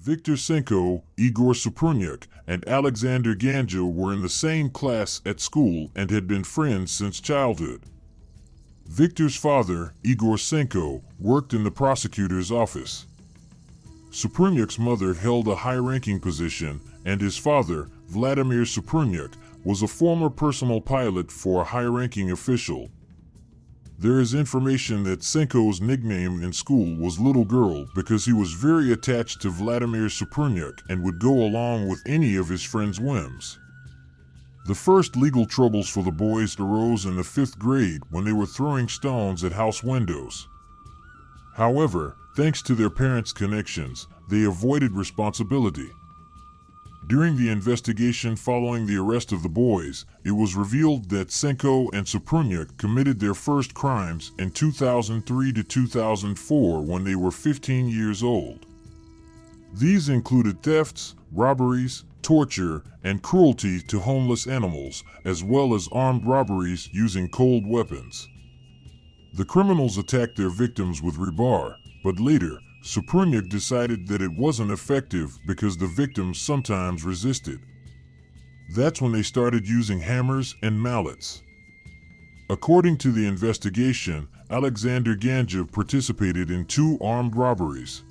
Viktor Saenko, Igor Suprunyuk, and Alexander Ganja were in the same class at school and had been friends since childhood. Viktor's father, Igor Saenko, worked in the prosecutor's office. Suprunyuk's mother held a high-ranking position, and his father, Vladimir Suprunyuk, was a former personal pilot for a high-ranking official. There is information that Saenko's nickname in school was Little Girl because he was very attached to Vladimir Suprunyuk and would go along with any of his friends' whims. The first legal troubles for the boys arose in the 5th grade when they were throwing stones at house windows. However, thanks to their parents' connections, they avoided responsibility. During the investigation following the arrest of the boys, it was revealed that Saenko and Suprunyuk committed their first crimes in 2003 to 2004 when they were 15 years old. These included thefts, robberies, torture, and cruelty to homeless animals, as well as armed robberies using cold weapons. The criminals attacked their victims with rebar, but later, Suprunyuk decided that it wasn't effective because the victims sometimes resisted. That's when they started using hammers and mallets. According to the investigation, Alexander Ganja participated in 2 armed robberies.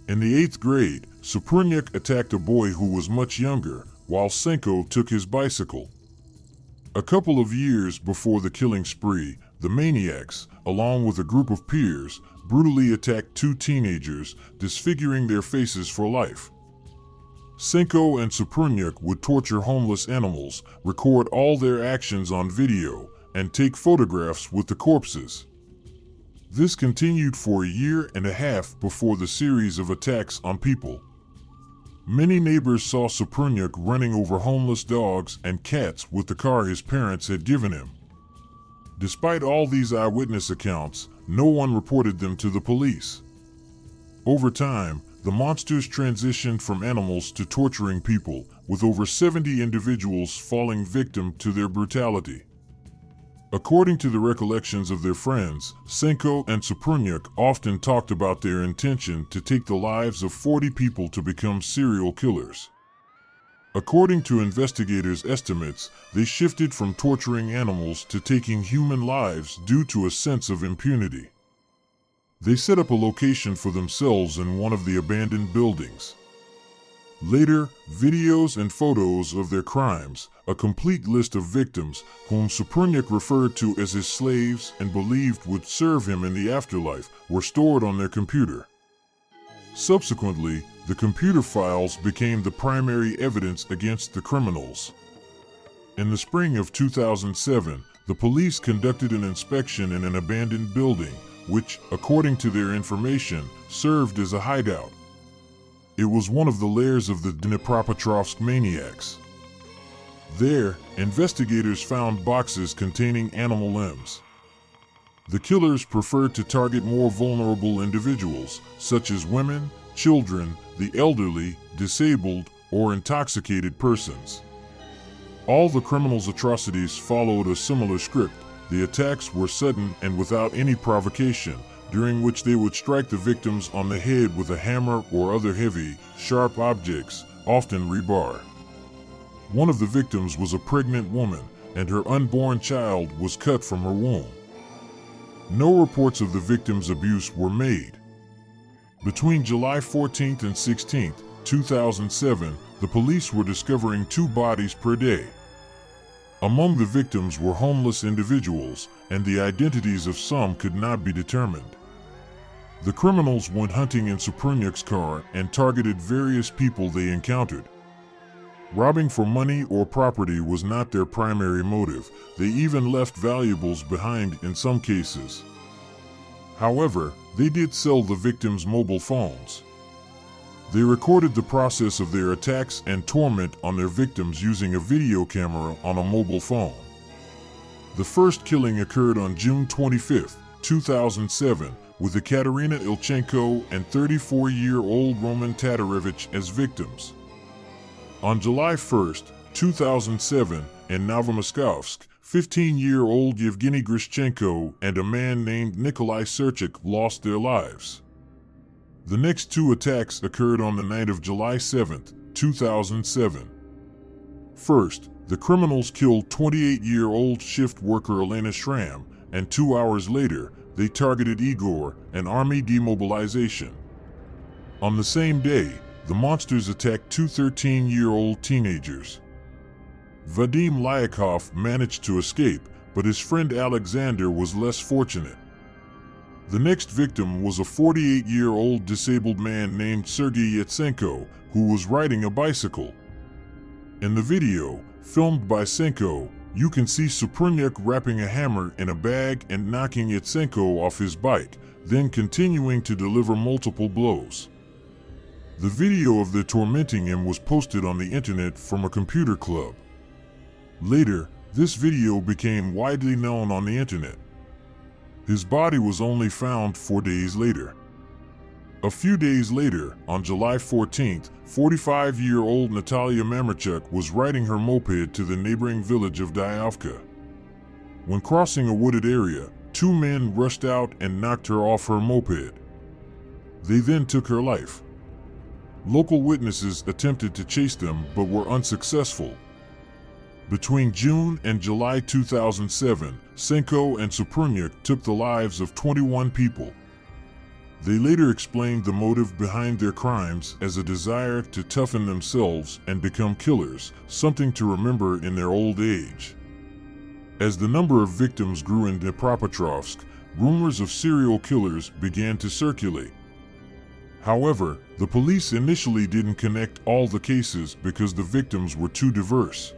In the 8th grade, Suprunyuk attacked a boy who was much younger, while Saenko took his bicycle. A couple of years before the killing spree, the Maniacs, along with a group of peers, brutally attacked 2 teenagers, disfiguring their faces for life. Saenko and Suprunyuk would torture homeless animals, record all their actions on video, and take photographs with the corpses. This continued for a year and a half before the series of attacks on people. Many neighbors saw Suprunyuk running over homeless dogs and cats with the car his parents had given him. Despite all these eyewitness accounts, no one reported them to the police. Over time, the monsters transitioned from animals to torturing people, with over 70 individuals falling victim to their brutality. According to the recollections of their friends, Saenko and Suprunyuk often talked about their intention to take the lives of 40 people to become serial killers. According to investigators' estimates, they shifted from torturing animals to taking human lives due to a sense of impunity. They set up a location for themselves in one of the abandoned buildings. Later, videos and photos of their crimes, a complete list of victims whom Suprunyuk referred to as his slaves and believed would serve him in the afterlife, were stored on their computer. Subsequently, the computer files became the primary evidence against the criminals. In the spring of 2007, the police conducted an inspection in an abandoned building, which, according to their information, served as a hideout. It was one of the lairs of the Dnipropetrovsk Maniacs. There, investigators found boxes containing animal limbs. The killers preferred to target more vulnerable individuals, such as women, children, the elderly, disabled, or intoxicated persons. All the criminals' atrocities followed a similar script. The attacks were sudden and without any provocation, during which they would strike the victims on the head with a hammer or other heavy, sharp objects, often rebar. One of the victims was a pregnant woman, and her unborn child was cut from her womb. No reports of the victim's abuse were made. Between July 14th and 16th, 2007, the police were discovering 2 bodies per day. Among the victims were homeless individuals, and the identities of some could not be determined. The criminals went hunting in Suprunyuk's car and targeted various people they encountered. Robbing for money or property was not their primary motive. They even left valuables behind in some cases. However, they did sell the victims' mobile phones. They recorded the process of their attacks and torment on their victims using a video camera on a mobile phone. The first killing occurred on June 25, 2007, with Ekaterina Ilchenko and 34-year-old Roman Tatarevich as victims. On July 1, 2007, in Novomoskovsk, 15-year-old Yevgeny Grishchenko and a man named Nikolai Serchik lost their lives. The next two attacks occurred on the night of July 7, 2007. First, the criminals killed 28-year-old shift worker Elena Schramm, and 2 hours later, they targeted Igor, an army demobilization. On the same day, the monsters attacked two 13-year-old teenagers. Vadim Lyakov managed to escape, but his friend Alexander was less fortunate. The next victim was a 48-year-old disabled man named Sergei Yatsenko, who was riding a bicycle. In the video, filmed by Saenko, you can see Suprunyuk wrapping a hammer in a bag and knocking Yatsenko off his bike, then continuing to deliver multiple blows. The video of the tormenting him was posted on the internet from a computer club. Later, this video became widely known on the internet. His body was only found 4 days later. A few days later, on July 14th, 45-year-old Natalia Mamerchuk was riding her moped to the neighboring village of Dyovka. When crossing a wooded area, two men rushed out and knocked her off her moped. They then took her life. Local witnesses attempted to chase them but were unsuccessful. Between June and July 2007, Saenko and Suprunyuk took the lives of 21 people. They later explained the motive behind their crimes as a desire to toughen themselves and become killers, something to remember in their old age. As the number of victims grew in Dnipropetrovsk, rumors of serial killers began to circulate. However, the police initially didn't connect all the cases because the victims were too diverse.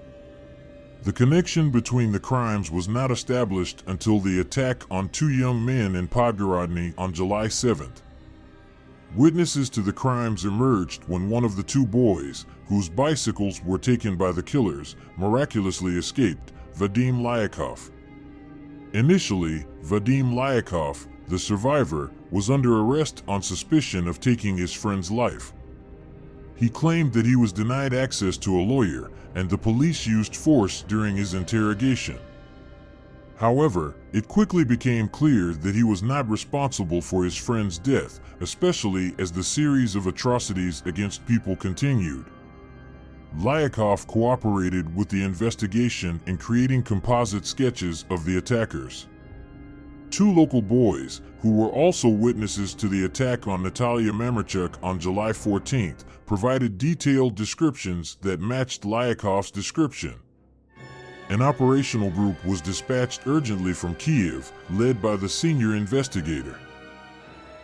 The connection between the crimes was not established until the attack on two young men in Podgorodny on July 7th. Witnesses to the crimes emerged when one of the two boys, whose bicycles were taken by the killers, miraculously escaped, Vadim Lyakov. Initially, Vadim Lyakov, the survivor, was under arrest on suspicion of taking his friend's life. He claimed that he was denied access to a lawyer, and the police used force during his interrogation. However, it quickly became clear that he was not responsible for his friend's death, especially as the series of atrocities against people continued. Lyakov cooperated with the investigation in creating composite sketches of the attackers. Two local boys, who were also witnesses to the attack on Natalia Mamerchuk on July 14th, provided detailed descriptions that matched Lyakov's description. An operational group was dispatched urgently from Kiev, led by the senior investigator.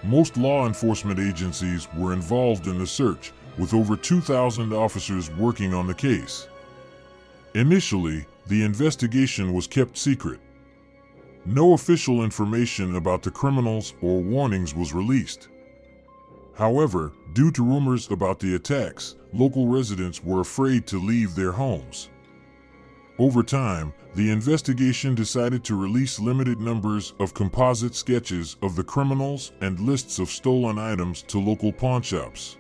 Most law enforcement agencies were involved in the search, with over 2,000 officers working on the case. Initially, the investigation was kept secret. No official information about the criminals or warnings was released. However, due to rumors about the attacks, local residents were afraid to leave their homes. Over time, the investigation decided to release limited numbers of composite sketches of the criminals and lists of stolen items to local pawnshops.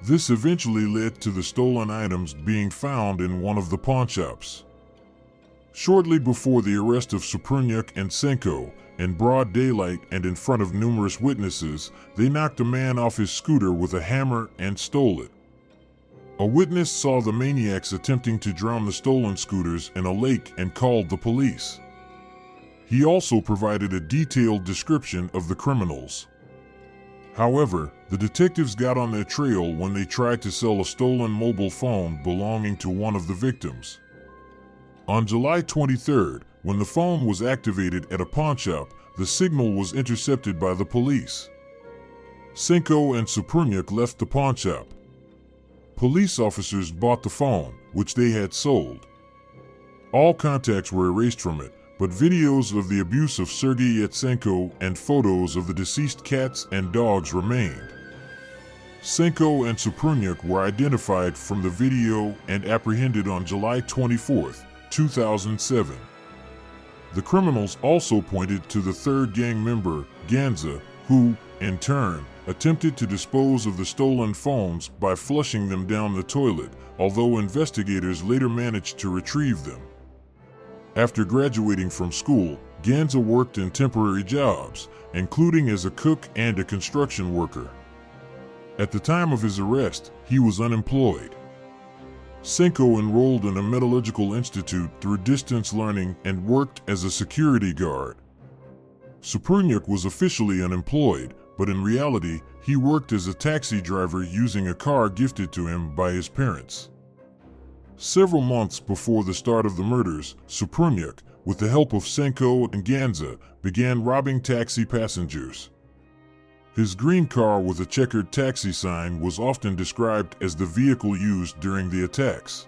This eventually led to the stolen items being found in one of the pawnshops. Shortly before the arrest of Suprunyuk and Saenko, in broad daylight and in front of numerous witnesses, they knocked a man off his scooter with a hammer and stole it. A witness saw the maniacs attempting to drown the stolen scooters in a lake and called the police. He also provided a detailed description of the criminals. However, the detectives got on their trail when they tried to sell a stolen mobile phone belonging to one of the victims. On July 23rd, when the phone was activated at a pawnshop, the signal was intercepted by the police. Saenko and Suprunyuk left the pawnshop. Police officers bought the phone, which they had sold. All contacts were erased from it, but videos of the abuse of Sergei Yatsenko and photos of the deceased cats and dogs remained. Saenko and Suprunyuk were identified from the video and apprehended on July 24th. 2007. The criminals also pointed to the third gang member, Ganza, who, in turn, attempted to dispose of the stolen phones by flushing them down the toilet, although investigators later managed to retrieve them. After graduating from school, Ganza worked in temporary jobs, including as a cook and a construction worker. At the time of his arrest, he was unemployed. Saenko enrolled in a metallurgical institute through distance learning and worked as a security guard. Suprunyuk was officially unemployed, but in reality, he worked as a taxi driver using a car gifted to him by his parents. Several months before the start of the murders, Suprunyuk, with the help of Saenko and Ganza, began robbing taxi passengers. His green car with a checkered taxi sign was often described as the vehicle used during the attacks.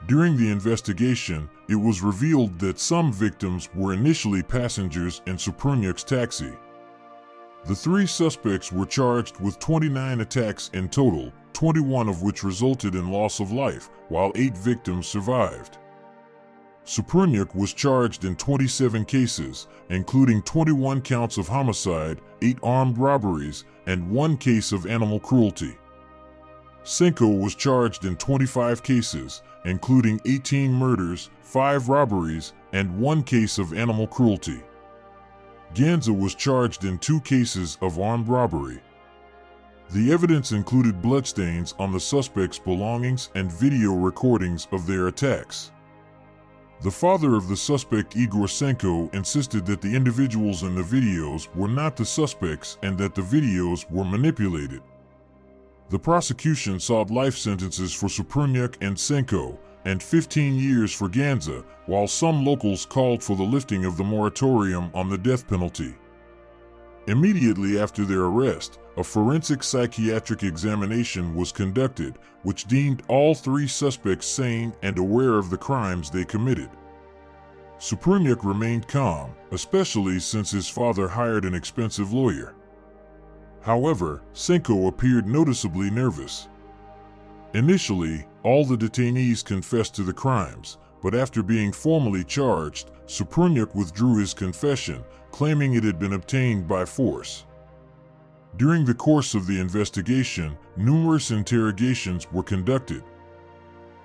During the investigation, it was revealed that some victims were initially passengers in Suprunyuk's taxi. The 3 suspects were charged with 29 attacks in total, 21 of which resulted in loss of life, while 8 victims survived. Suprunyuk was charged in 27 cases, including 21 counts of homicide, 8 armed robberies, and 1 case of animal cruelty. Saenko was charged in 25 cases, including 18 murders, 5 robberies, and 1 case of animal cruelty. Ganza was charged in 2 cases of armed robbery. The evidence included bloodstains on the suspects' belongings and video recordings of their attacks. The father of the suspect, Igor Saenko, insisted that the individuals in the videos were not the suspects and that the videos were manipulated. The prosecution sought life sentences for Suprunyuk and Saenko and 15 years for Ganza, while some locals called for the lifting of the moratorium on the death penalty. Immediately after their arrest, a forensic psychiatric examination was conducted, which deemed all 3 suspects sane and aware of the crimes they committed. Suprunyuk remained calm, especially since his father hired an expensive lawyer. However, Saenko appeared noticeably nervous. Initially, all the detainees confessed to the crimes, but after being formally charged, Suprunyuk withdrew his confession, claiming it had been obtained by force. During the course of the investigation, numerous interrogations were conducted.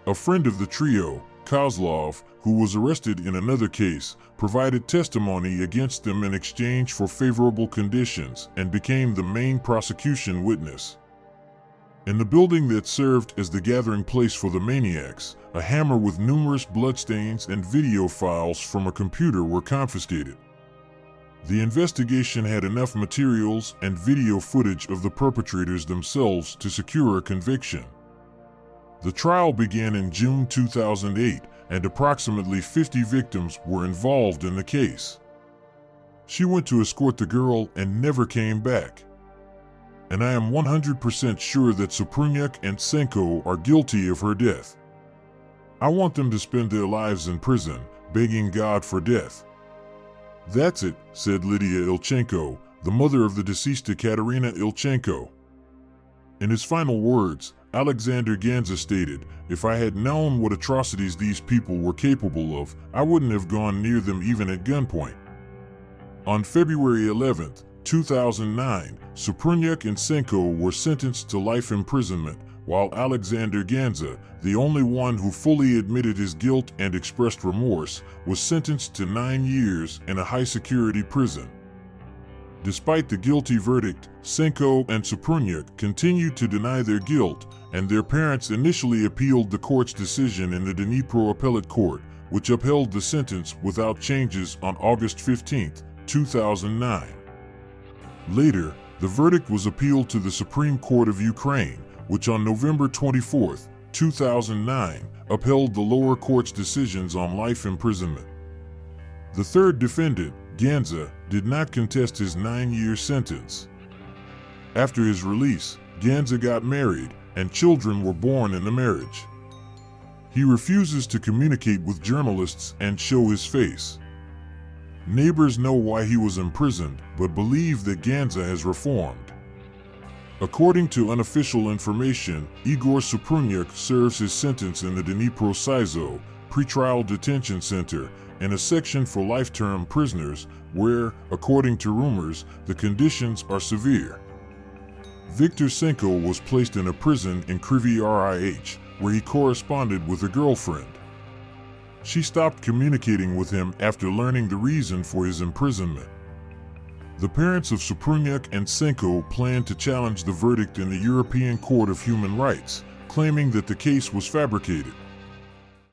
A friend of the trio, Kozlov, who was arrested in another case, provided testimony against them in exchange for favorable conditions and became the main prosecution witness. In the building that served as the gathering place for the Maniacs, a hammer with numerous bloodstains and video files from a computer were confiscated. The investigation had enough materials and video footage of the perpetrators themselves to secure a conviction. The trial began in June 2008, and approximately 50 victims were involved in the case. She went to escort the girl and never came back. And I am 100% sure that Suprunyuk and Saenko are guilty of her death. I want them to spend their lives in prison, begging God for death. That's it, said Lydia Ilchenko, the mother of the deceased Katerina Ilchenko. In his final words, Alexander Ganza stated, "If I had known what atrocities these people were capable of, I wouldn't have gone near them even at gunpoint." On February 11, 2009, Suprunyuk and Saenko were sentenced to life imprisonment, while Alexander Ganza, the only one who fully admitted his guilt and expressed remorse, was sentenced to 9 years in a high-security prison. Despite the guilty verdict, Saenko and Suprunyuk continued to deny their guilt, and their parents initially appealed the court's decision in the Dnipro Appellate Court, which upheld the sentence without changes on August 15, 2009. Later, the verdict was appealed to the Supreme Court of Ukraine, which on November 24, 2009, upheld the lower court's decisions on life imprisonment. The third defendant, Ganza, did not contest his 9-year sentence. After his release, Ganza got married, and children were born in the marriage. He refuses to communicate with journalists and show his face. Neighbors know why he was imprisoned, but believe that Ganza has reformed. According to unofficial information, Igor Suprunyuk serves his sentence in the Dnipro SIZO pretrial detention center, in a section for life-term prisoners where, according to rumors, the conditions are severe. Viktor Saenko was placed in a prison in Kryvyi Rih, where he corresponded with a girlfriend. She stopped communicating with him after learning the reason for his imprisonment. The parents of Suprunyuk and Saenko planned to challenge the verdict in the European Court of Human Rights, claiming that the case was fabricated.